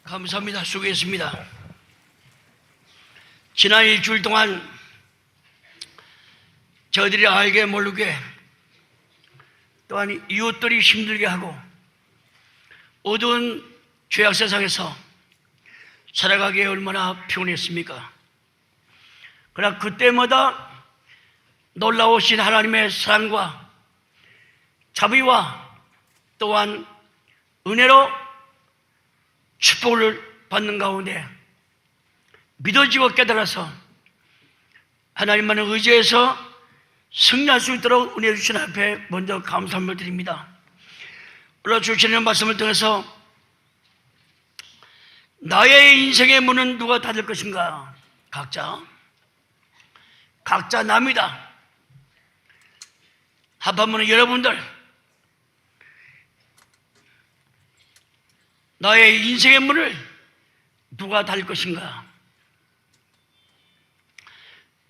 감사합니다. 수고했습니다. 지난 일주일 동안 저희들이 알게 모르게 또한 이웃들이 힘들게 하고 어두운 죄악 세상에서 살아가기에 얼마나 피곤했습니까? 그러나 그때마다 놀라우신 하나님의 사랑과 자비와 또한 은혜로 축복을 받는 가운데 믿어지고 깨달아서 하나님만을 의지해서 승리할 수 있도록 은혜 주신 앞에 먼저 감사함을 드립니다. 오늘 주시는 말씀을 통해서 나의 인생의 문은 누가 닫을 것인가? 각자 남이다. 합하면 여러분들, 나의 인생의 문을 누가 닫을 것인가?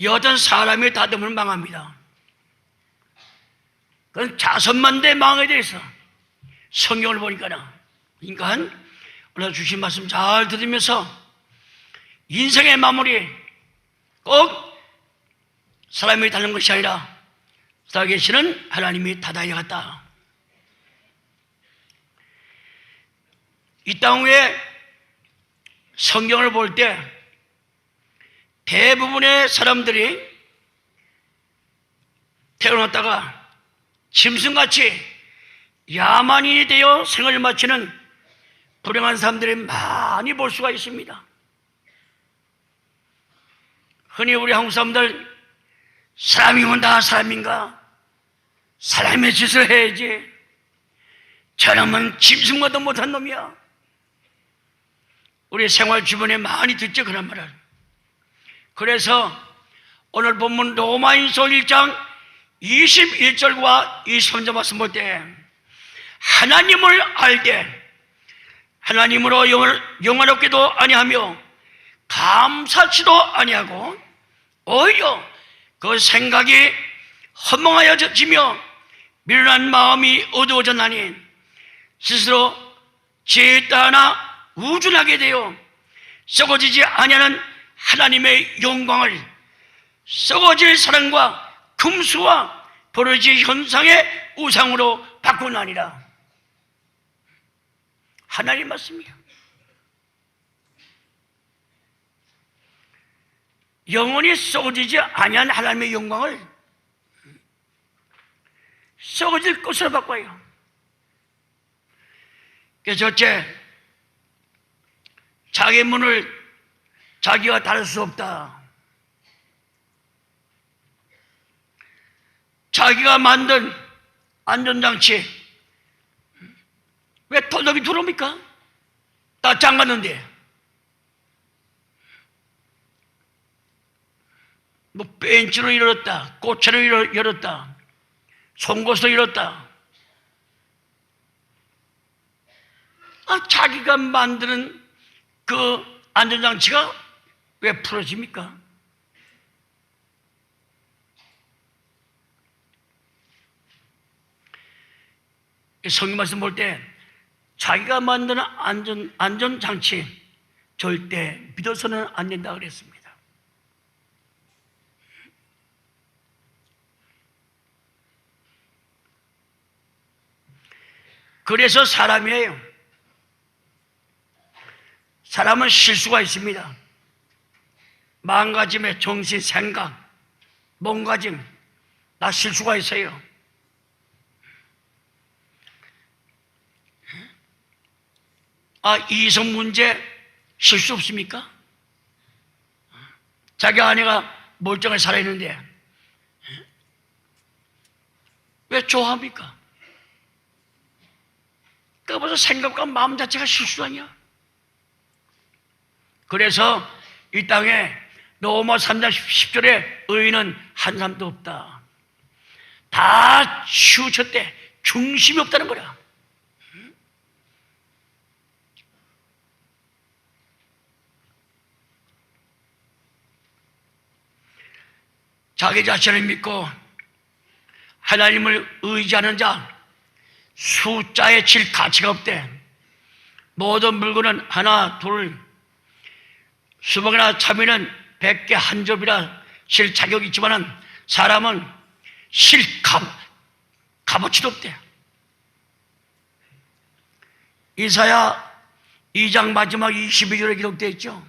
여든 사람이 닫으면 망합니다. 그건 자선만대 망에 대해서 성경을 보니까 그러니까 오늘 주신 말씀 잘 들으면서 인생의 마무리 꼭 사람이 닫는 것이 아니라 살아계시는 하나님이 닫아야겠다. 이 땅 위에 성경을 볼 때 대부분의 사람들이 태어났다가 짐승같이 야만인이 되어 생을 마치는 불행한 사람들이 많이 볼 수가 있습니다. 흔히 우리 한국 사람들 사람이면 다 사람인가? 사람의 짓을 해야지. 저놈은 짐승마도 못한 놈이야. 우리 생활 주변에 많이 듣죠, 그런 말을. 그래서 오늘 본문 로마인서 1장 21절과 23절 말씀 볼 때 하나님을 알되 하나님으로 영화롭게도 아니하며 감사치도 아니하고 오히려 그 생각이 허망하여지며 미련한 마음이 어두워졌나니 스스로 죄 따나 우준하게 되어 썩어지지 아니하는 하나님의 영광을 썩어질 사랑과 금수와 버러지 현상의 우상으로 바꾸나니라. 하나님 말씀이에요. 영원히 썩어지지 아니한 하나님의 영광을 썩어질 것으로 바꿔요. 그래서 첫째, 자기 문을 자기가 닫을 수 없다. 자기가 만든 안전장치 왜 도둑이 들어옵니까? 다 잠갔는데. 뭐 벤치로 열었다, 꽃차로 열었다, 송곳으로 열었다. 자기가 만드는 그 안전장치가 왜 풀어집니까? 성경 말씀 볼 때 자기가 만드는 안전장치 절대 믿어서는 안 된다 그랬습니다. 그래서 사람이에요. 사람은 실수가 있습니다. 마음가짐의 정신, 생각, 몸가짐 다 실수가 있어요. 이성 문제 실수 없습니까? 자기 아내가 멀쩡하게 살아있는데 왜 좋아합니까? 그거 벌써 생각과 마음 자체가 실수 아니야? 그래서 이 땅에 로마 3장 10절에 의인은 한 사람도 없다. 다 치우쳤대. 중심이 없다는 거야. 자기 자신을 믿고 하나님을 의지하는 자 숫자에 칠 가치가 없대. 모든 물건은 하나, 둘, 수박이나 참외는 100개 한 접이라 실 자격이 있지만은 사람은 실 값어치도 없대. 이사야 2장 마지막 22절에 기록되어 있죠.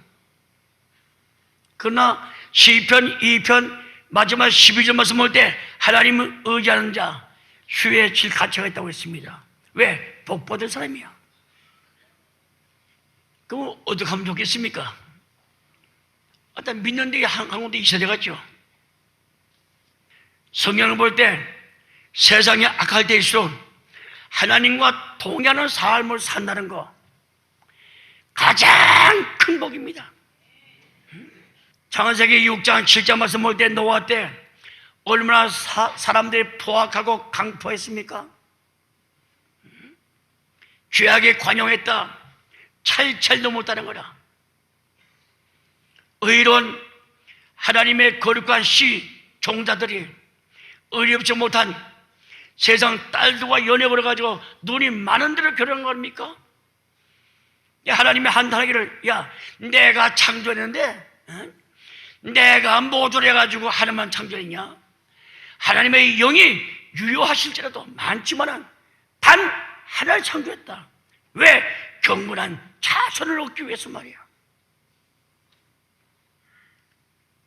그러나 시편 2편 마지막 12절 말씀 볼 때 하나님을 의지하는 자 수에 질 가치가 있다고 했습니다. 왜? 복 받은 사람이야. 그럼 어떻게 하면 좋겠습니까? 일단 믿는 데 한 군데 있어야 되겠죠. 성경을 볼 때 세상이 악할 때일수록 하나님과 동의하는 삶을 산다는 거 가장 큰 복입니다. 창세기 6장 7장 말씀 볼 때 노아 때 얼마나 사람들이 포악하고 강포했습니까? 죄악에 관용했다. 찰찰도 못하는 거라. 의로운 하나님의 거룩한 시 종자들이 의롭지 못한 세상 딸들과 연애 걸어가지고 눈이 많은 데로 결혼한 겁니까? 하나님의 한탄하기를 야 내가 창조했는데 내가 모조리 해가지고 하나만 창조했냐? 하나님의 영이 유효하실지라도 많지만은 단 하나를 창조했다. 왜? 경건한 자손을 얻기 위해서 말이야.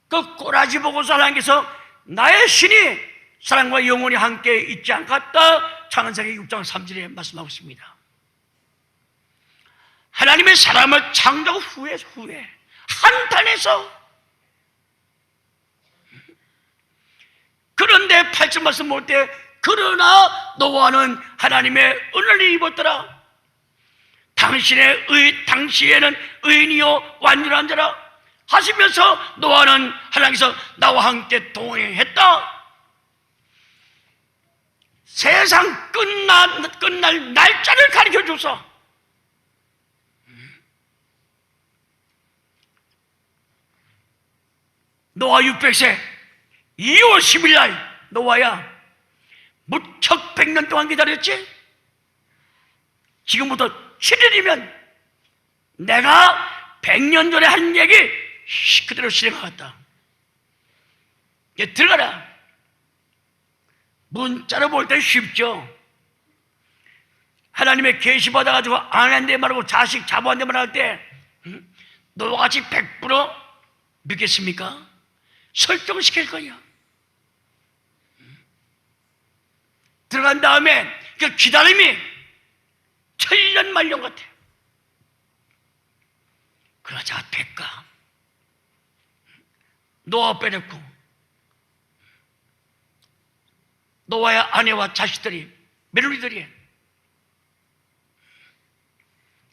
그 꼬라지 보고서 하나님께서 나의 신이 사랑과 영원히 함께 있지 않겠다. 창세기 6장 3절에 말씀하고 있습니다. 하나님의 사람을 창조하고 후에 한탄해서 그런데 8절 말씀 볼 때 그러나 노아는 하나님의 은혜를 입었더라. 당시에는 의인이요 완전한 자라 하시면서 노아는 하나님께서 나와 함께 동행했다. 세상 끝날 날짜를 가르쳐 줘서 노아 600세 2월 10일 날 노아야 무척 100년 동안 기다렸지? 지금부터 7일이면 내가 100년 전에 한 얘기 그대로 실행하겠다. 이제 들어가라. 문자로 볼 때 쉽죠. 하나님의 계시 받아가지고 아내한테 말하고 자식 자부한테 말할 때 너같이 100% 믿겠습니까? 설득을 시킬 거야. 들어간 다음에 그 기다림이 천년 만년 같아. 그러자 될까? 노아 빼놓고 노아의 아내와 자식들이 며느리들이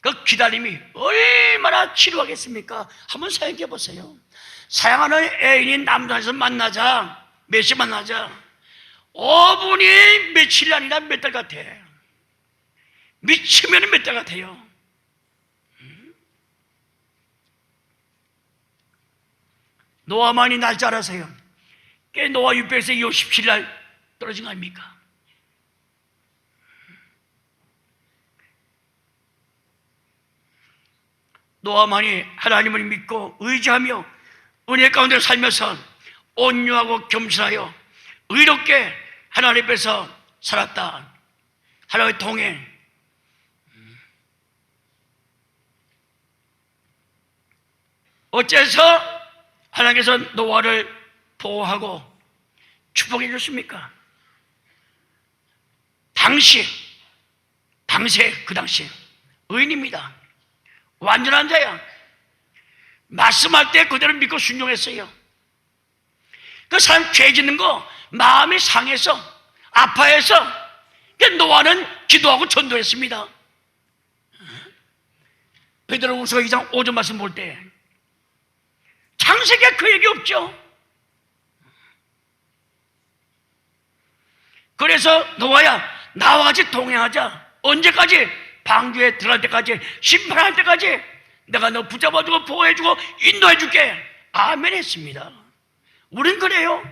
그 기다림이 얼마나 지루하겠습니까? 한번 생각해 보세요. 사랑하는 애인이 남자에서 만나자 몇 시 만나자 5분이 며칠이 아니라 몇 달 같아. 미치면 몇 달 같아요. 노아만이 날짜 알아서요. 꽤 노아 600세 2월 17일 날 떨어진 거 아닙니까? 노아만이 하나님을 믿고 의지하며 은혜 가운데 살면서 온유하고 겸손하여 의롭게 하나님 앞에서 살았다. 하나님의 동행. 어째서 하나님께서 노아를 보호하고 축복해 줬습니까? 그 당시 의인입니다. 완전한 자야. 말씀할 때 그대로 믿고 순종했어요. 그 사람 죄 짓는 거 마음이 상해서 아파해서 노아는 기도하고 전도했습니다. 베드로후서 2장 5절 말씀 볼 때 창세기에 그 얘기 없죠. 그래서 노아야 나와 같이 동행하자. 언제까지? 방주에 들어갈 때까지, 심판할 때까지 내가 너 붙잡아주고 보호해주고 인도해줄게. 아멘 했습니다. 우린 그래요.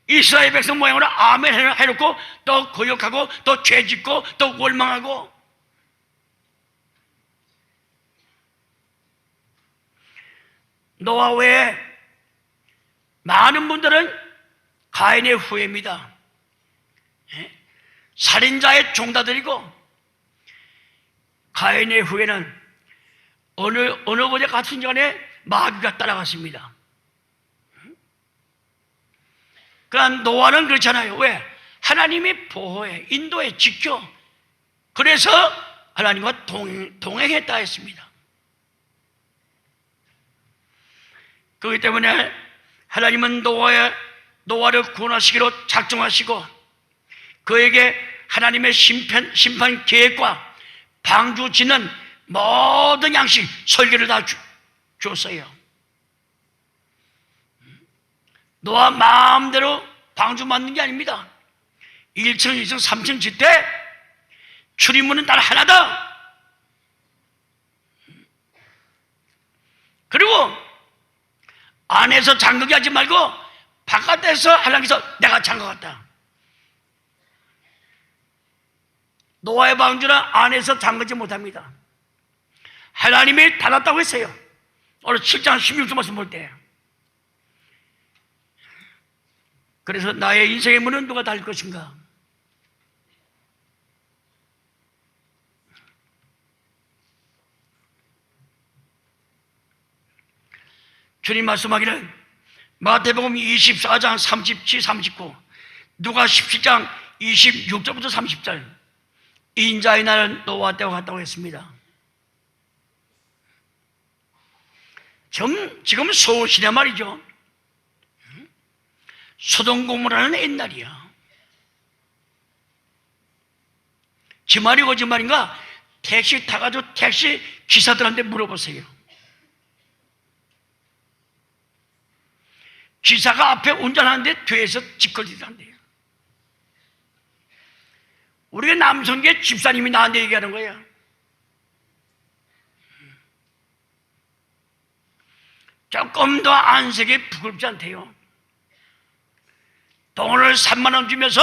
이스라엘 백성 모양으로 아멘 해놓고 또 거역하고 또 죄짓고 또 원망하고 노아 외에 많은 분들은 가인의 후예입니다. 살인자의 종다들이고, 가인의 후예는 어느 번에 같은 시간에 마귀가 따라갔습니다. 그러니까 노아는 그렇잖아요. 왜? 하나님이 보호해, 인도해, 지켜. 그래서 하나님과 동행했다 했습니다. 그렇기 때문에 하나님은 노아를 구원하시기로 작정하시고 그에게 하나님의 심판 계획과 방주 짓는 모든 양식, 설계를 다 줬어요. 노아 마음대로 방주 만든 게 아닙니다. 1층, 2층, 3층 짓되 출입문은 단 하나다. 그리고 안에서 잠그게 하지 말고 바깥에서 하나님께서 내가 잠가갔다. 노아의 방주는 안에서 잠그지 못합니다. 하나님이 닫았다고 했어요. 오늘 7장 16절 말씀 볼 때. 그래서 나의 인생의 문은 누가 닫을 것인가? 주님 말씀하기를 마태복음 24장 37, 39, 누가 17장 26절부터 30절, 인자의 날은 노아 때와 같다고 했습니다. 지금 소시대 말이죠. 소돔 고모라는 옛날이야. 지 말이 거짓말인가? 택시 타가지고 택시 기사들한테 물어보세요. 기사가 앞에 운전하는데 뒤에서 짓거리한대요. 우리가 남성계 집사님이 나한테 얘기하는 거예요. 조금 더 안색에 부끄럽지 않대요. 돈을 3만 원 주면서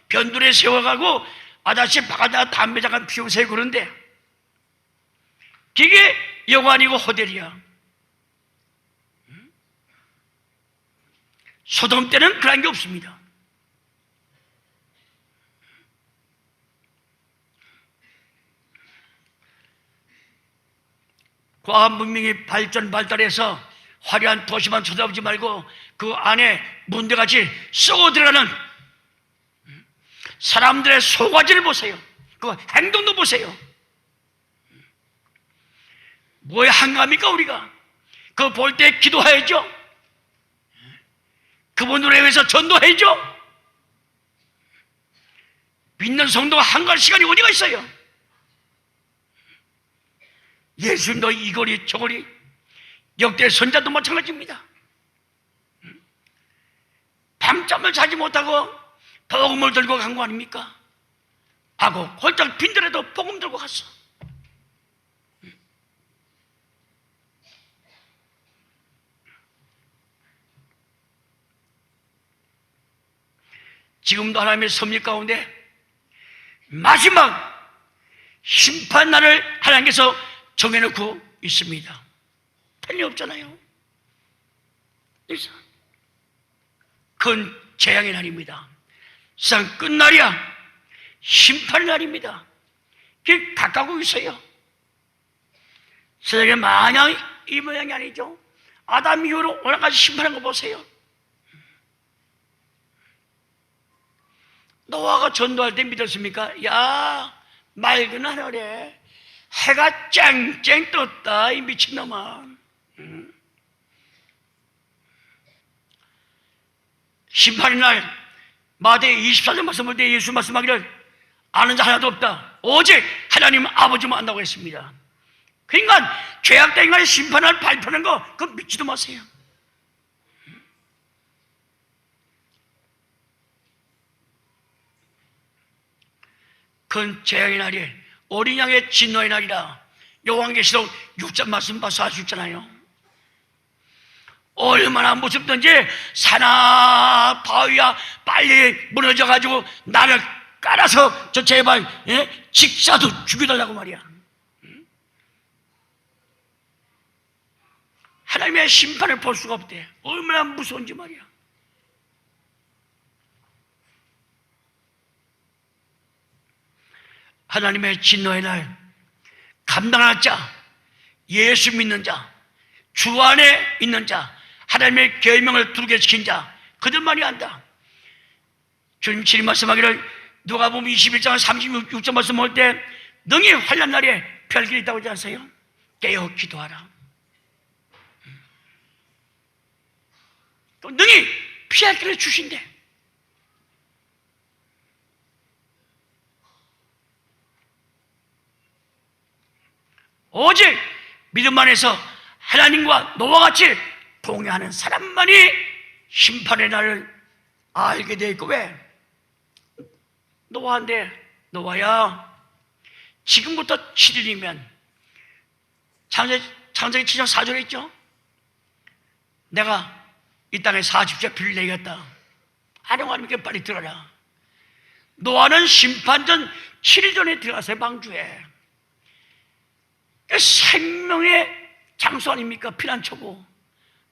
변두리에 세워가고 아저씨 바깥에다 담배 잠깐 피우세요 그런데 그게 여관이고 호텔이야. 소돔 때는 그런 게 없습니다. 과학 문명이 발달해서 화려한 도시만 쳐다보지 말고 그 안에 문대같이 쏘고 들어가는 사람들의 소가지를 보세요. 그 행동도 보세요. 뭐에 한가합니까 우리가? 그거 볼 때 기도해야죠. 그분들에 의해서 전도해야죠. 믿는 성도가 한가할 시간이 어디가 있어요? 예수님도 이 거리 저 거리, 역대 선자도 마찬가지입니다. 밤잠을 자지 못하고 복음을 들고 간 거 아닙니까? 하고 홀짝 빈들에도 복음 들고 갔어. 지금도 하나님의 섭리 가운데 마지막 심판 날을 하나님께서 정해놓고 있습니다. 틀림없잖아요. 그건 재앙의 날입니다. 세상 끝날이야. 심판의 날입니다. 그게 가까우고 있어요. 세상에 마냥 이 모양이 아니죠. 아담 이후로 오늘까지 심판한 거 보세요. 노아가 전도할 때 믿었습니까? 야, 맑은 하늘에 해가 쨍쨍 떴다 이 미친놈아. 심판의 날 마태 24절 말씀 볼 때 예수 말씀하기를 아는 자 하나도 없다 오직 하나님 아버지만 안다고 했습니다. 그러니까 죄악된 인간의 심판을 발표하는 거 그거 믿지도 마세요. 그건 재앙의 날이 어린 양의 진노의 날이라 요한계시록 6장 말씀 봐서 알 수 있잖아요. 얼마나 무섭든지 산아 바위야 빨리 무너져가지고 나를 깔아서 저 제발 직사도 죽여달라고 말이야. 하나님의 심판을 볼 수가 없대. 얼마나 무서운지 말이야. 하나님의 진노의 날 감당할 자, 예수 믿는 자, 주 안에 있는 자, 하나님의 계명을 두르게 시킨 자, 그들만이 안다. 주님 친히 말씀하기를 누가복음 21장 36절 말씀 볼 때 능히 환난 날에 별길이 있다고 하지 않으세요? 깨어 기도하라. 또 능히 피할 길을 주신대. 오직 믿음 안에서 하나님과 너와 같이 동행하는 사람만이 심판의 날을 알게 돼 있고, 왜? 노아인데, 노아야 지금부터 7일이면 창세기 7장 4절에 있죠? 내가 이 땅에 40세 비를 내겠다. 하나님께 빨리 들어라. 노아는 심판전 7일 전에 들어가서 방주에. 생명의 장소 아닙니까? 피난처고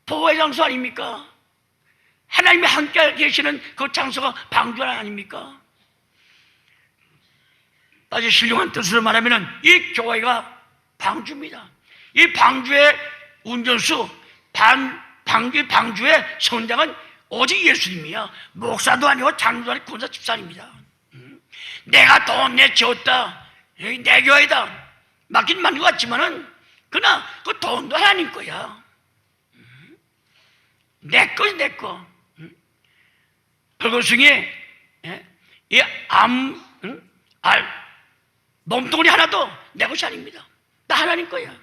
보호의 장소 아닙니까? 하나님이 함께 계시는 그 장소가 방주 아닙니까? 아주 훌륭한 뜻으로 말하면 이 교회가 방주입니다. 이 방주의 운전수, 방주의 선장은 오직 예수님이야. 목사도 아니고 장로도 아니고 군사 집사입니다. 내가 돈 내줬다, 내 교회다 맡긴 것 같지만은 그러나 그 돈도 하나님 거야. 내 거지, 내 거. 불구숭이 이 몸뚱이 하나도 내 것이 아닙니다. 다 하나님 거야.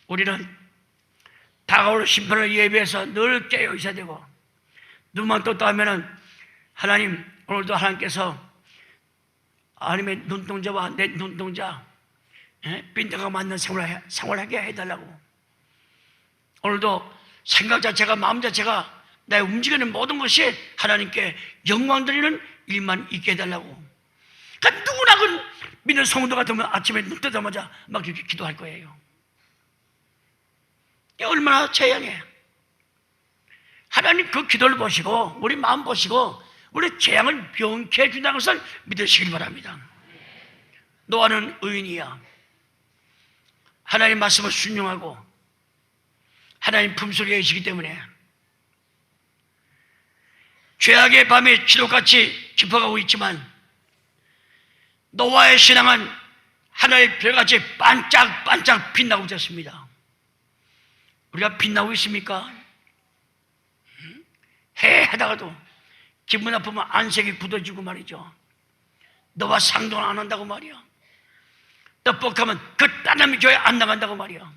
우리는 다가올 심판을 예비해서 늘 깨어 있어야 되고, 눈만 떴다 하면은 하나님, 오늘도 하나님께서 하나님의 눈동자와 내 눈동자 빈대가 맞는 생활하게 해달라고. 오늘도 생각 자체가, 마음 자체가, 내 움직이는 모든 것이 하나님께 영광 드리는 일만 있게 해달라고. 그러니까 누구나 그 믿는 성도 같으면 아침에 눈 뜨자마자 막 이렇게 기도할 거예요. 얼마나 재앙해. 하나님 그 기도를 보시고 우리 마음 보시고 우리 재앙을 명쾌 해준다는 것을 믿으시길 바랍니다. 노아는 의인이야. 하나님 말씀을 순종하고 하나님 품속에 계시기 때문에 죄악의 밤이 지옥같이 깊어가고 있지만 노아의 신앙은 하나의 별같이 반짝반짝 빛나고 있었습니다. 우리가 빛나고 있습니까? 해 하다가도 기분 나쁘면 안색이 굳어지고 말이죠. 너와 상종 안 한다고 말이야. 떡볶하면 그 따놈이 교회 안 나간다고 말이야.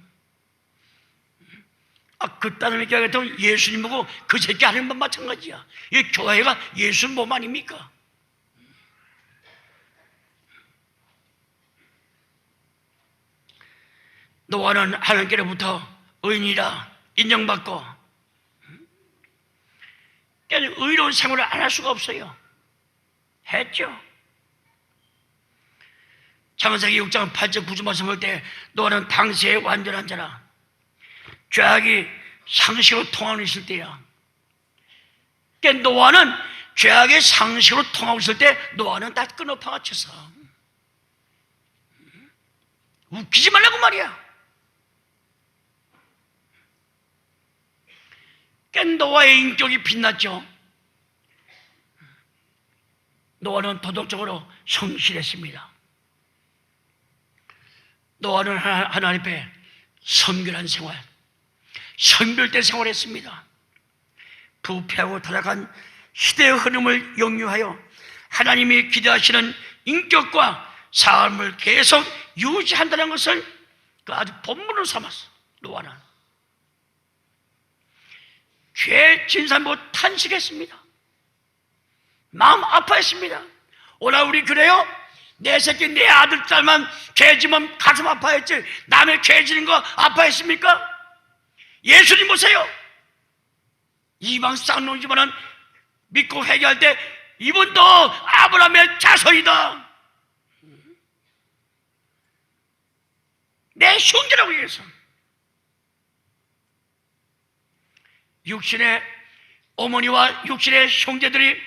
그 따놈이 교회 같으면 예수님 보고 그 새끼 하는 건 마찬가지야. 이 교회가 예수 몸 아닙니까? 노아는 하나님께로부터 의인이라 인정받고 의로운 생활을 안 할 수가 없어요. 했죠. 창세기 6장 8절 9절 말씀 볼 때 노아는 당시의 완전한 자라. 죄악이 상식으로 통하고 있을 때야. 그러니까 노아는 죄악의 상식으로 통하고 있을 때 노아는 다 끊어 파헤쳐서 웃기지 말라고 말이야. 그러니까 노아의 인격이 빛났죠. 노아는 도덕적으로 성실했습니다. 노아는 하나님 앞에 성결한 생활, 선별된 생활했습니다. 부패하고 타락한 시대의 흐름을 역류하여 하나님이 기대하시는 인격과 삶을 계속 유지한다는 것을 그 아주 본문으로 삼았어. 노아는 죄 진상보고 탄식했습니다. 마음 아파했습니다. 오늘 우리 그래요? 내 새끼 내 아들 딸만 죄지면 가슴 아파했지 남의 죄 지는 거 아파했습니까? 예수님 보세요. 이방 쌍놈이지만은 믿고 회개할 때 이분도 아브라함의 자손이다. 내 형제라고 얘기했어. 육신의 어머니와 육신의 형제들이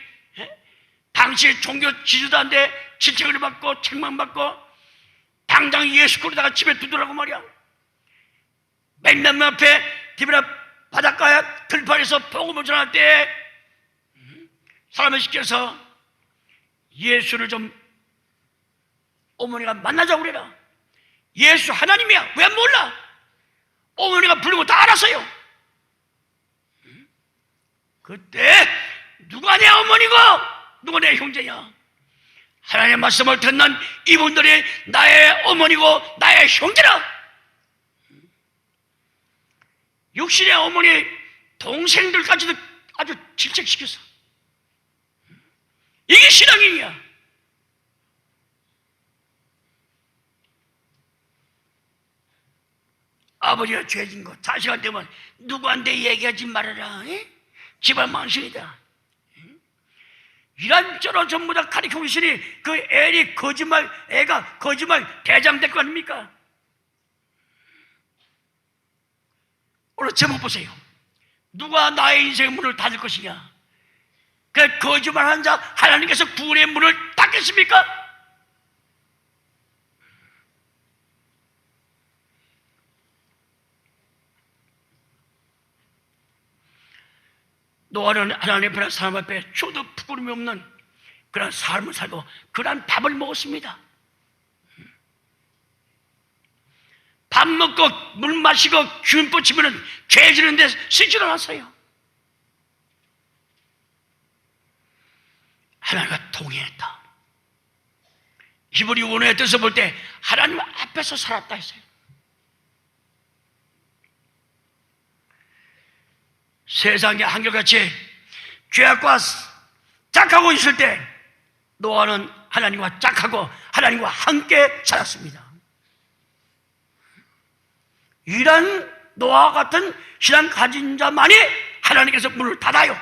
당시 종교 지지도 안 돼 질책을 받고 책망받고 당장 예수 그러다가 집에 두더라고 말이야. 맨날 앞에 디브라 바닷가 들판에서 복음을 전할 때 사람을 시켜서 예수를 좀 어머니가 만나자고 그래라. 예수 하나님이야. 왜 몰라? 어머니가 부르고 다 알았어요. 그때 누가 내 어머니고 누가 내 형제냐? 하나님의 말씀을 듣는 이분들이 나의 어머니고 나의 형제라. 육신의 어머니 동생들까지도 아주 질책시켰어. 이게 신앙인이야. 아버지가 죄진 거 자식한테만 누구한테 얘기하지 말아라. 집안 망신이다. 이런저런 전부 다 가르치고 있으니 그 애가 거짓말 대장될 거 아닙니까? 오늘 제목 보세요. 누가 나의 인생의 문을 닫을 것이냐? 그 거짓말하는 자 하나님께서 구원의 문을 닫겠습니까? 노아는 하나님 앞에 사람 앞에 저도 부끄러움이 없는 그런 삶을 살고 그런 밥을 먹었습니다. 밥 먹고 물 마시고 균 뻗치면 죄 지는데 쓰질 않았어요. 하나님과 동행했다. 히브리 원어의 뜻을 볼 때 하나님 앞에서 살았다 했어요. 세상에 한결같이 죄악과 짝하고 있을 때 노아는 하나님과 짝하고 하나님과 함께 살았습니다. 이런 노아와 같은 신앙 가진 자만이 하나님께서 문을 닫아요.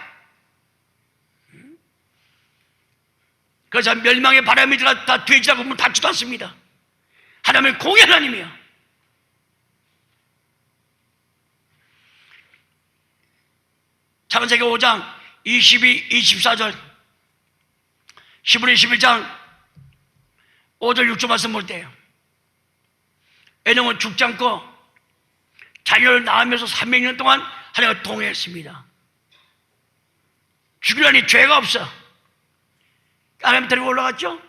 그래서 멸망의 바람이 들어 다 돼지라고 문을 닫지도 않습니다. 하나님은 공의 하나님이야. 창세기 5장 22, 24절, 히브리 11장 5절 6절 말씀 볼 때요. 에녹은 죽지 않고 자녀를 낳으면서 300년 동안 하나님과 동행했습니다. 죽으려니 죄가 없어. 하나님 데리고 올라갔죠?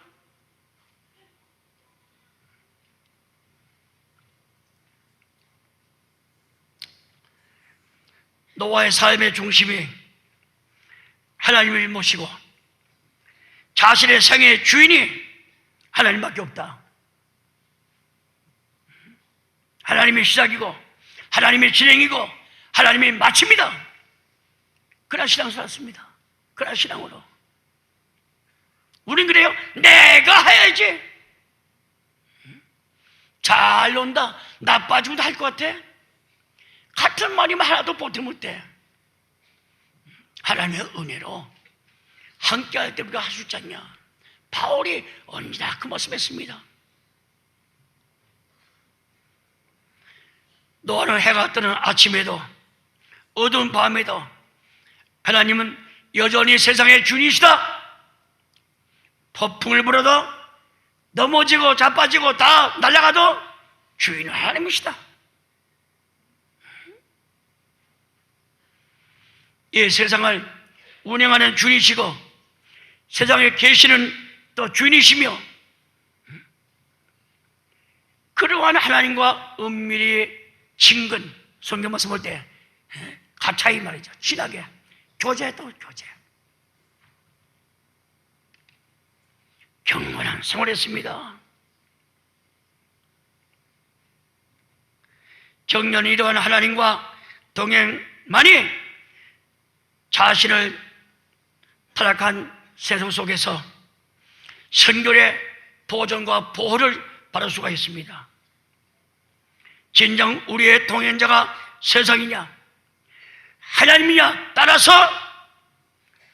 노아의 삶의 중심이 하나님을 모시고 자신의 생의 주인이 하나님밖에 없다. 하나님이 시작이고 하나님이 진행이고 하나님이 마칩니다. 그런 신앙 살았습니다. 그런 신앙으로. 우린 그래요. 내가 해야지. 잘 논다. 나빠지고도 할 것 같아. 같은 말이면 하나도 보태 못해. 하나님의 은혜로 함께할 때 우리가 할 수 있지 않냐. 바울이 언제나 그 말씀했습니다. 노아는 해가 뜨는 아침에도 어두운 밤에도 하나님은 여전히 세상의 주인이시다. 폭풍을 불어도 넘어지고 자빠지고 다 날아가도 주인은 하나님이시다. 이 세상을 운영하는 주인이시고 세상에 계시는 또 주인이시며 그러한 하나님과 은밀히 친근 성경 말씀 볼 때 가차이 말이죠. 친하게 교제했다고 교제. 경건한 생활을 했습니다. 정년이 이러한 하나님과 동행만이 자신을 타락한 세상 속에서 선결의 보존과 보호를 받을 수가 있습니다. 진정 우리의 동행자가 세상이냐 하나님이냐 따라서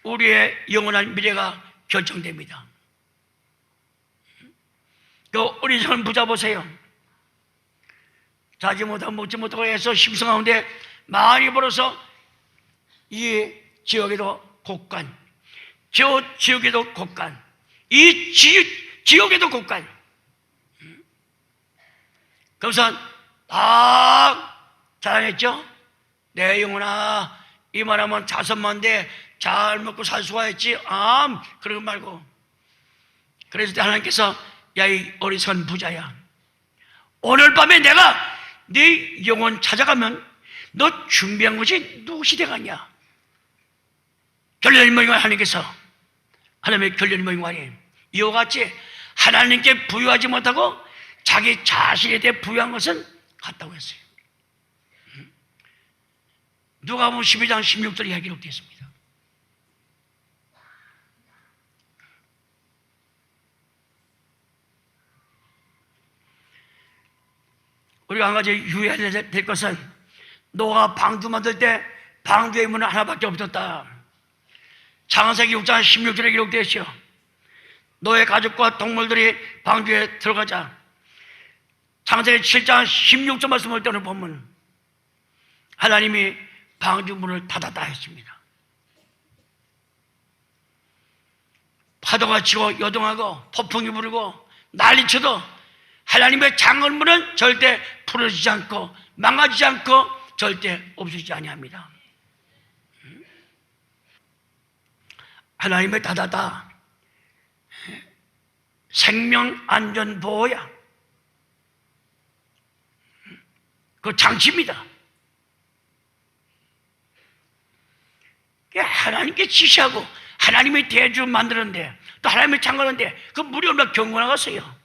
우리의 영원한 미래가 결정됩니다. 그 어리석은 부자 보세요. 자지 못하고 먹지 못하고 해서 심성 가운데 많이 벌어서 이 지옥에도 곡간, 저 지옥에도 곡간, 이 지옥에도 곡간. 그래서 다 자랑했죠. 내 영혼아, 이만하면 자선만데 잘 먹고 살 수가 있지. 그러고 말고. 그래서 하나님께서 야, 이 어리석은 부자야, 오늘 밤에 내가 네 영혼 찾아가면 너 준비한 것이 무엇이 되겠냐. 결론이면 하나님께서, 하나님의 결론이면 이와 같이 하나님께 부여하지 못하고 자기 자신에 대해 부여한 것은 같다고 했어요. 누가복음 12장 16절에 이야기 기록되어 있습니다. 우리가 한 가지 유의해야 될 것은, 노아가 방주 만들 때 방주의 문은 하나밖에 없었다. 창세기 6장 16절에 기록되어 있죠. 노아의 가족과 동물들이 방주에 들어가자. 창세기 7장 16절 말씀을 떠는 보면 하나님이 방주 문을 닫았다 했습니다. 파도가 치고 요동하고 폭풍이 부르고 난리쳐도 하나님의 창문은 절대 풀어지지 않고 망가지지 않고 절대 없어지지 아니합니다. 하나님의 닫았다. 생명 안전 보호야. 그 장치입니다. 하나님께 지시하고 하나님의 대주를 만드는데, 또 하나님의 창건하는데 그 물이 얼마나 경건하겠어요.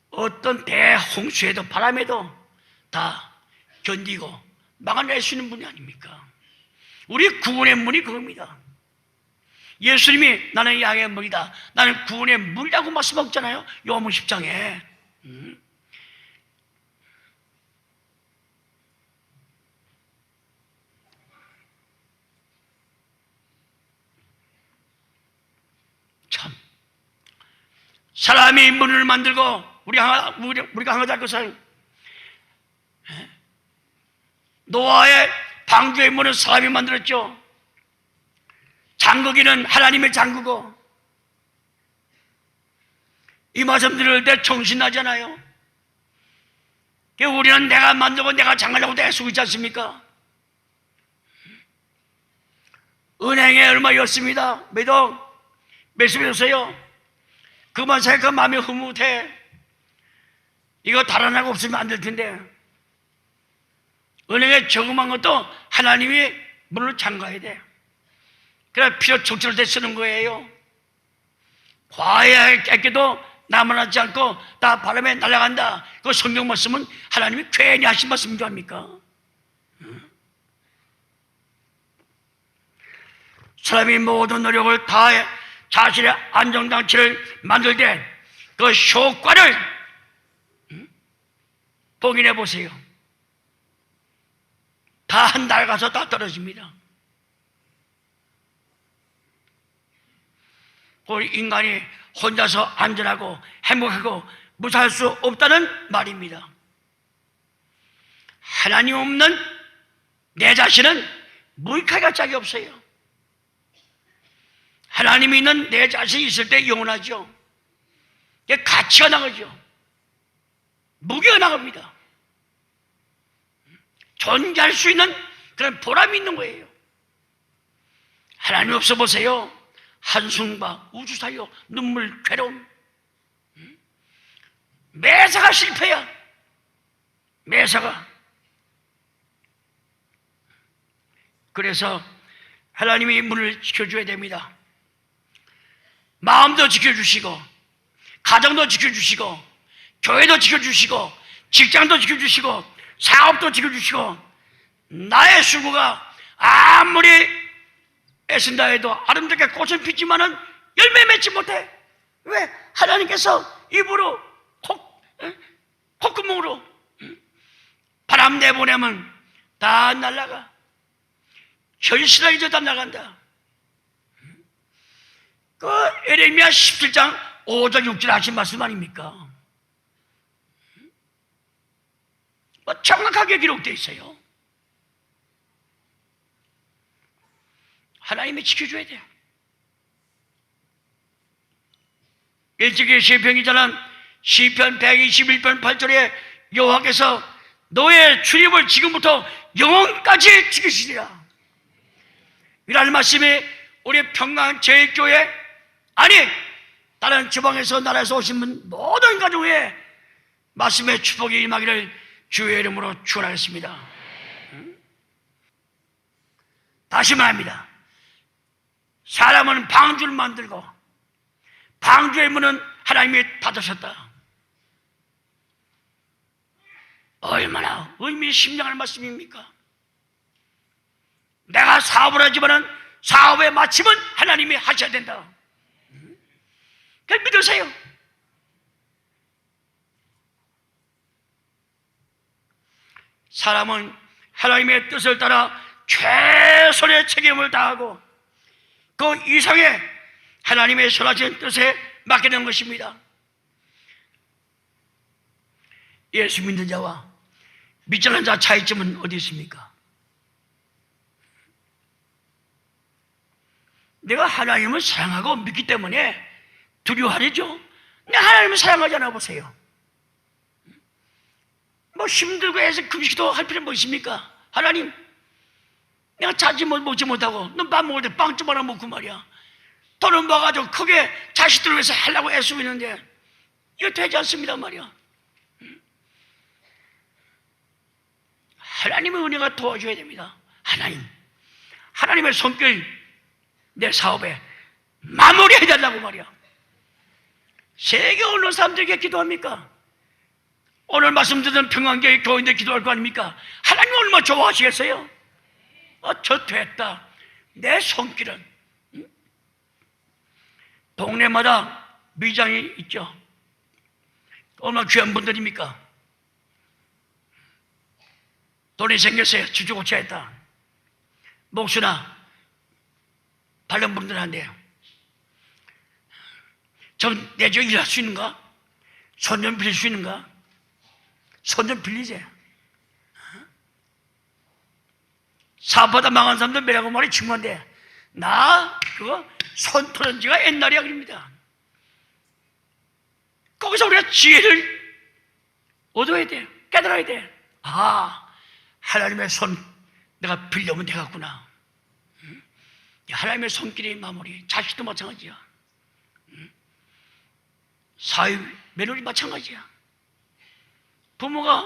어떤 대홍수에도 바람에도 다 견디고 막아낼 수 있는 분이 아닙니까? 우리 구원의 문이 그겁니다. 예수님이 나는 양의 문이다, 나는 구원의 문이라고 말씀하셨잖아요. 요한복음 10장에. 참, 사람이 문을 만들고 우리가 항상 할 것은, 노아의 방주의 문은 사람이 만들었죠. 잠그기는 하나님의 잠그고. 이 말씀 들을 때 정신나잖아요. 우리는 내가 만들고 내가 잠가려고 애쓰고 있지 않습니까? 은행에 얼마였습니다. 매수했어요. 그만 생각하면 마음이 흐뭇해. 이거 달아나고 없으면 안 될 텐데. 은행에 저금한 것도 하나님이 문을 잠가야 돼. 그래 필요 적절할 때 쓰는 거예요. 과하게 깨끗도 남아나지 않고 다 바람에 날아간다. 그 성경 말씀은 하나님이 괜히 하신 말씀인 줄 압니까? 사람이 모든 노력을 다해 자신의 안정장치를 만들 때 그 효과를 봉인해 보세요. 다 한 달 가서 다 떨어집니다. 그 인간이 혼자서 안전하고 행복하고 무사할 수 없다는 말입니다. 하나님 없는 내 자신은 무익하게 짝이 없어요. 하나님이 있는 내 자신이 있을 때 영원하죠. 가치가 나가죠. 무게가 나갑니다. 존재할 수 있는 그런 보람이 있는 거예요. 하나님 없어 보세요. 한숨과 우주 사이요, 눈물, 괴로움. 매사가 실패야. 매사가. 그래서 하나님이 문을 지켜줘야 됩니다. 마음도 지켜주시고, 가정도 지켜주시고, 교회도 지켜주시고, 직장도 지켜주시고, 사업도 지켜주시고, 나의 수고가 아무리 애쓴다 해도 아름답게 꽃은 피지만은 열매 맺지 못해. 왜? 하나님께서 입으로 콧구멍으로 바람 내보내면 다 날아가. 현실하게 다 나간다. 그 에레미야 17장 5절 6절 하신 말씀 아닙니까? 정확하게 기록되어 있어요. 하나님이 지켜줘야 돼요. 일찍이 시편 기자는 시편 121편 8절에 여호와께서 너의 출입을 지금부터 영원까지 지키시리라. 이라는 말씀이 우리 평강제일교회, 아니 다른 지방에서 나라에서 오신 모든 가정에 말씀의 축복이 임하기를 주의 이름으로 축원하겠습니다. 다시 말합니다. 사람은 방주를 만들고 방주의 문은 하나님이 닫으셨다. 얼마나 의미 심장한 말씀입니까? 내가 사업을 하지만은 사업의 마침은 하나님이 하셔야 된다. 그걸 믿으세요. 사람은 하나님의 뜻을 따라 최선의 책임을 다하고 그 이상의 하나님의 선하신 뜻에 맡기는 것입니다. 예수 믿는 자와 믿지 않는 자 차이점은 어디 있습니까? 내가 하나님을 사랑하고 믿기 때문에 두려워하죠. 내가 하나님을 사랑하지 않아 보세요. 뭐 힘들고 해서 금식도 할 필요는 뭐 있습니까? 하나님, 내가 자지 먹지 못하고 너 밥 먹을 때 빵 좀 하나 먹고 말이야. 돈을 모아가지고 크게 자식들을 위해서 하려고 애쓰고 있는데 이거 되지 않습니다 말이야. 하나님의 은혜가 도와줘야 됩니다. 하나님의 손길 내 사업에 마무리해달라고 말이야. 세계 어느 사람들에게 기도합니까? 오늘 말씀 듣는 평안교회 교인들 기도할 거 아닙니까? 하나님 얼마나 좋아하시겠어요? 저 됐다. 내 손길은 동네마다 미장이 있죠. 얼마나 귀한 분들입니까? 돈이 생겼어요. 주주 고쳐야 했다. 목수나 발른 분들한테요. 전 내 집 일할 수 있는가? 손 좀 빌릴 수 있는가? 손 좀 빌리세요. 사업하다 망한 사람들 매라고 말이 친구한테 나 그거 손 터는 지가 옛날이야 그럽니다. 거기서 우리가 지혜를 얻어야 돼. 깨달아야 돼. 하나님의 손 내가 빌려면 되겠구나. 하나님의 손길의 마무리. 자식도 마찬가지야. 사위 며느리 마찬가지야. 부모가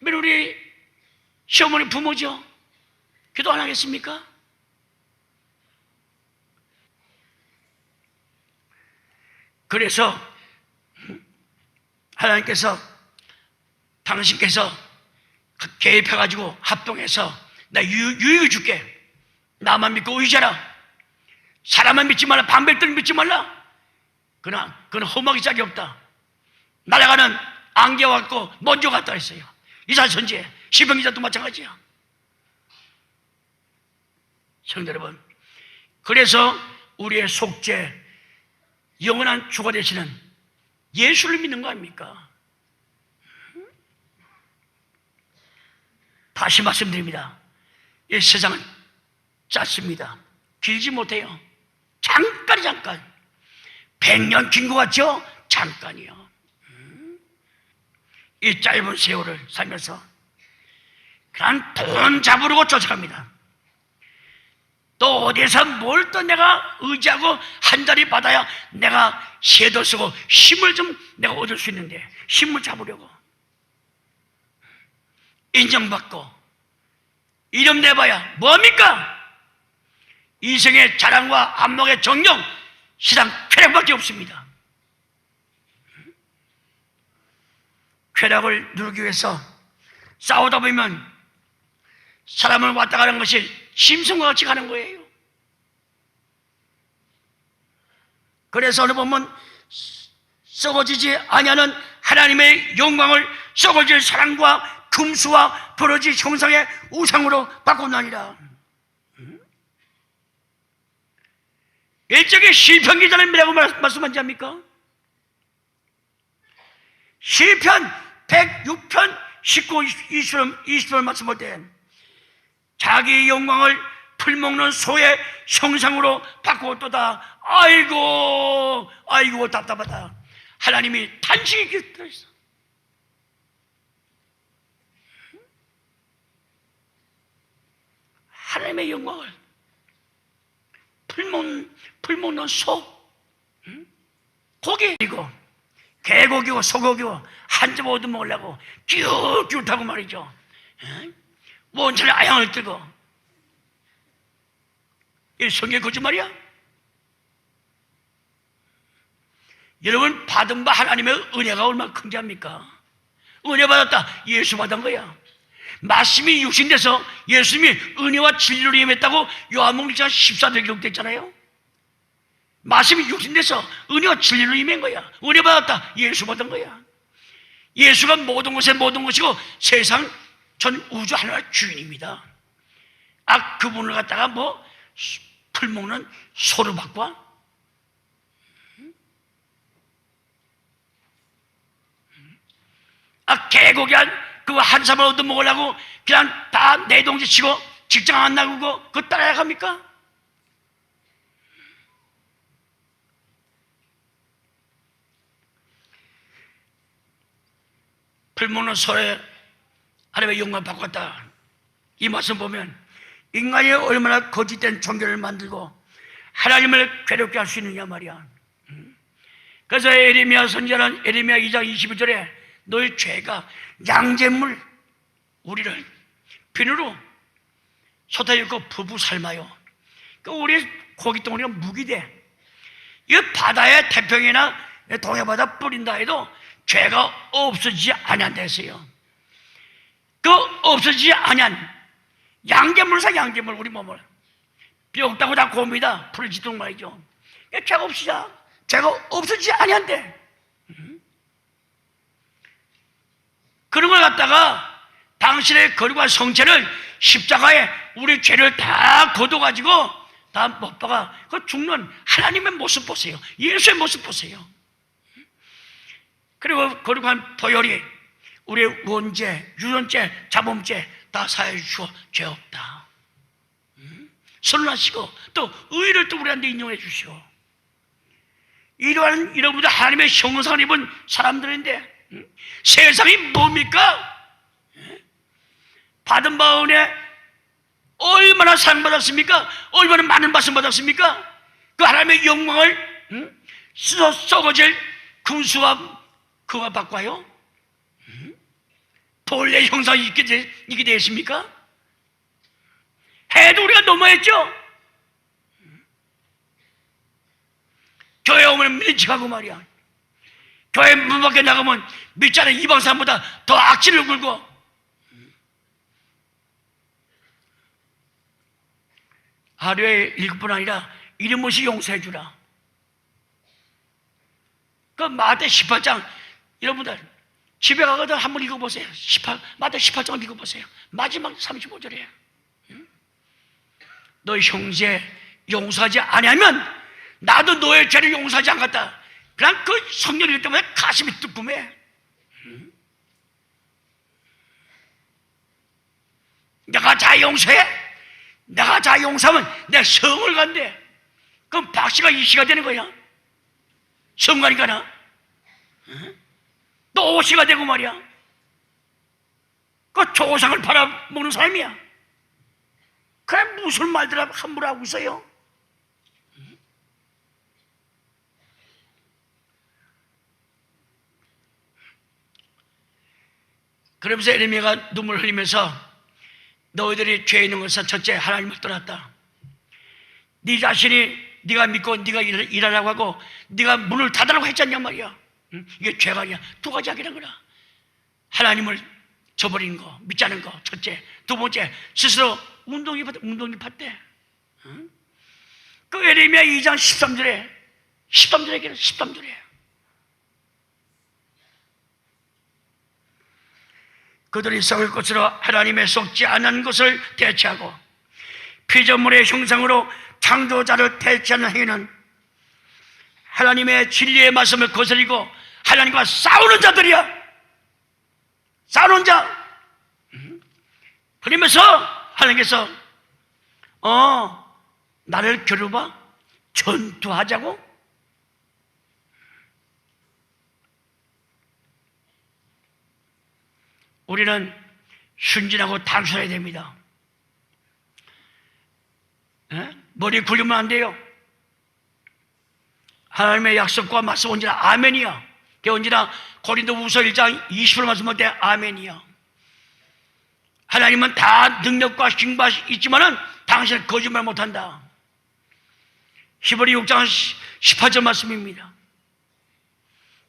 며느리 시어머니 부모죠. 기도 안 하겠습니까? 그래서 하나님께서 당신께서 개입해가지고 합동해서 나 유익을 줄게. 나만 믿고 의지하라. 사람만 믿지 말라. 방백들 믿지 말라. 그건 험하기 짝이 없다. 날아가는 안개와 같고 먼저 같다 했어요. 이사 선지에 시편 기자도 마찬가지야. 성도 여러분, 그래서 우리의 속죄 영원한 주가 되시는 예수를 믿는 거 아닙니까? 다시 말씀드립니다. 이 세상은 짧습니다. 길지 못해요. 잠깐 100년 긴 것 같죠? 잠깐이요. 이 짧은 세월을 살면서 그냥 돈 잡으려고 쫓아갑니다. 또 어디서 뭘 또 내가 의지하고 한 자리 받아야 내가 쇠도 쓰고 힘을 좀 내가 얻을 수 있는데 힘을 잡으려고 인정받고 이름 내봐야 뭐합니까? 이생의 자랑과 안목의 정령 시장 쾌락밖에 없습니다. 쾌락을 누리기 위해서 싸우다 보면 사람을 왔다 가는 것이 짐승과 같이 가는 거예요. 그래서 어느 보면 썩어지지 아니하는 하나님의 영광을 썩어질 사랑과 금수와 버러지 형상의 우상으로 바꾸나니라. 일찍이 시편 기자는 뭐라고 말씀하지 않습니까? 시편 106편 19, 20절 말씀 볼 때 자기 영광을 풀먹는 소의 형상으로 바꾸었도다. 아이고 아이고 답답하다. 하나님이 탄식이 들어있어. 하나님의 영광을 풀먹는 소, 고기이고 개고기고 소고기고 한 점 얻어 먹으려고 쭈쭈 타고 말이죠. 원천의 아양을 뜨고. 이 성경 거짓말이야? 여러분, 받은 바 하나님의 은혜가 얼마나 큰지 압니까? 은혜 받았다. 예수 받은 거야. 말씀이 육신돼서 예수님이 은혜와 진리로 임했다고 요한복음 1장 14절에 기록됐잖아요. 말씀이 육신돼서 은혜와 진리로 임한 거야. 은혜 받았다. 예수 받은 거야. 예수가 모든 것의 모든 것이고 세상 전 우주 하나의 주인입니다. 그분을 갖다가 풀먹는 소로 바꿔? 개고기 그거 한 사발 얻어 먹으려고 그냥 다 내동지 치고 직장 안 나가고 그거 따라갑니까? 풀먹는 소에 하나님의 영광을 바꿨다. 이 말씀 보면 인간이 얼마나 거짓된 종교를 만들고 하나님을 괴롭게 할 수 있느냐 말이야. 그래서 에레미야 선지자는 에레미야 2장 21절에 너희 죄가 양잿물 우리를 비누로 솟아 입고 부부 삶아요. 우리 고기 덩어리가 묵이 돼. 이 바다에 태평이나 동해바다 뿌린다 해도 죄가 없어지지 아니한다 했어요. 그 없어지지 아니한 양잿물사 양잿물 우리 몸을 비 없다고 다 곱니다. 풀을 짓도록 말이죠. 죄가 없으자 죄가 없어지지 아니한대. 그런 걸 갖다가 당신의 거룩한 성체를 십자가에 우리 죄를 다 걷어가지고 다 못 박아 그 죽는 하나님의 모습 보세요. 예수의 모습 보세요. 그리고 거룩한 보혈이 우리 원죄, 유전죄, 자범죄 다 사해 주시고 죄 없다. 선언하시고 또 의를 또 우리한테 인용해 주시고 이러한 여러분들 하나님의 형상을 입은 사람들인데 세상이 뭡니까? 받은 바 은혜 얼마나 사랑받았습니까? 얼마나 많은 말씀 받았습니까? 그 하나님의 영광을 썩어질 군수와 그와 바꿔요? 본래 형상이 있게 되십니까? 해도 우리가 너무했죠? 교회 오면 밀치하고 말이야. 교회 문 밖에 나가면 밑자는 이방 사람보다 더 악질을 굴고 하루에 7번 아니라 이름없이 용서해 주라. 그 마태 18장 여러분들 집에 가거든 한번 읽어보세요. 마태 18장 읽어보세요. 마지막 35절이에요. 너희 형제 용서하지 아니하면 나도 너의 죄를 용서하지 않겠다. 그냥 그 성령 읽을 때마다 가슴이 뜨끔해. 내가 자 용서해? 내가 자 용서하면 내가 성을 간대. 그럼 박씨가 이씨가 되는 거야. 성관이가 나. 또 오씨가 되고 말이야. 그 조상을 팔아먹는 사람이야. 그래 무슨 말들 함부로 하고 있어요? 그러면서 에레미야가 눈물 흘리면서 너희들이 죄 있는 것은 첫째 하나님을 떠났다. 네 자신이 네가 믿고 네가 일하라고 하고 네가 문을 닫으라고 했잖냐 말이야. 이게 죄가 아니야. 두 가지 하기란 거라. 하나님을 저버리는 거, 믿지 않은 거 첫째. 두 번째 스스로 운동이 팠대. 그 에레미야 2장 13절에 그들이 썩을 것으로 하나님의 속지 않은 것을 대체하고 피조물의 형상으로 창조자를 대체하는 행위는 하나님의 진리의 말씀을 거스리고 하나님과 싸우는 자들이야. 쌓아놓은 자. 그러면서 하나님께서 나를 겨루봐 전투하자고? 우리는 순진하고 단순해야 됩니다. 머리 굴리면 안 돼요. 하나님의 약속과 말씀 언제나 아멘이야. 그게 언제나 고린도후서 1장 20절 말씀할 때 아멘이야. 하나님은 다 능력과 징벌이 있지만은 당신은 거짓말 못한다. 히브리 6장 18절 말씀입니다.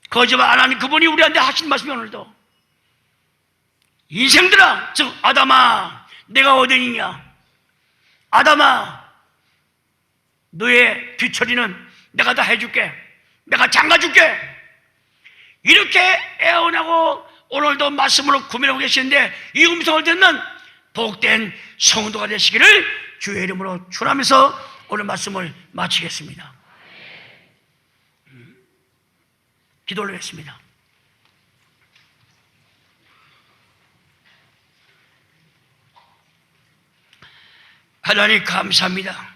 거짓말 안 하는 그분이 우리한테 하신 말씀이 오늘도 인생들아, 즉 아담아, 내가 어디냐? 아담아, 너의 뒤처리는 내가 다 해줄게. 내가 장가줄게. 이렇게 애원하고 오늘도 말씀으로 고민하고 계시는데 이 음성을 듣는 복된 성도가 되시기를 주의 이름으로 축원하면서 오늘 말씀을 마치겠습니다. 기도를 했습니다. 하나님 감사합니다.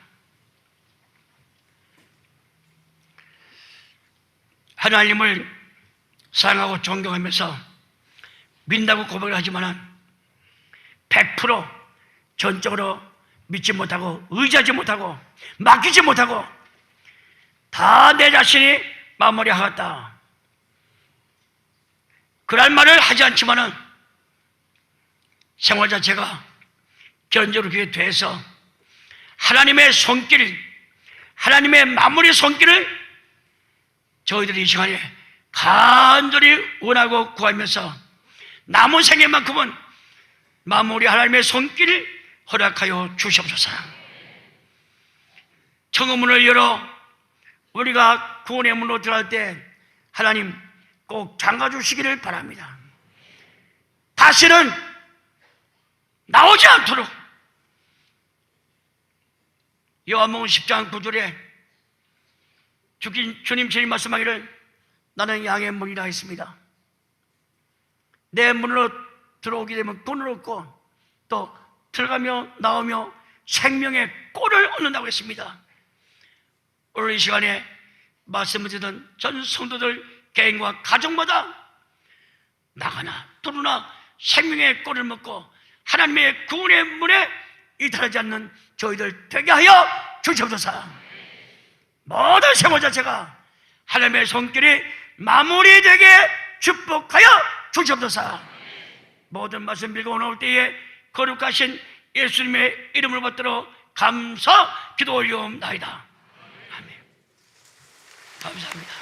하나님을 사랑하고 존경하면서 믿는다고 고백을 하지만 100% 전적으로 믿지 못하고 의지하지 못하고 맡기지 못하고 다 내 자신이 마무리하겠다. 그런 말을 하지 않지만은 생활 자체가 견적으로 그게 돼서 하나님의 손길, 하나님의 마무리 손길을 저희들이 이 시간에 간절히 원하고 구하면서 남은 생애만큼은 마무리 하나님의 손길을 허락하여 주시옵소서. 청음문을 열어 우리가 구원의 문으로 들어갈 때 하나님 꼭 잠가주시기를 바랍니다. 다시는 나오지 않도록. 요한복음 10장 9절에 주님 말씀하기를 나는 양의 문이라 했습니다. 내 문으로 들어오게 되면 돈을 얻고 또 들어가며 나오며 생명의 꼴을 얻는다고 했습니다. 오늘 이 시간에 말씀을 듣는 전 성도들 개인과 가정마다 나가나 들어오나 생명의 꼴을 먹고 하나님의 구원의 문에 이탈하지 않는 저희들 되게 하여 주시옵소서. 모든 생활 자체가 하나님의 손길이 마무리되게 축복하여 주시옵소서. 모든 말씀 읽어 나올 때에 거룩하신 예수님의 이름을 받들어 감사 기도 올리옵나이다. 아멘. 감사합니다.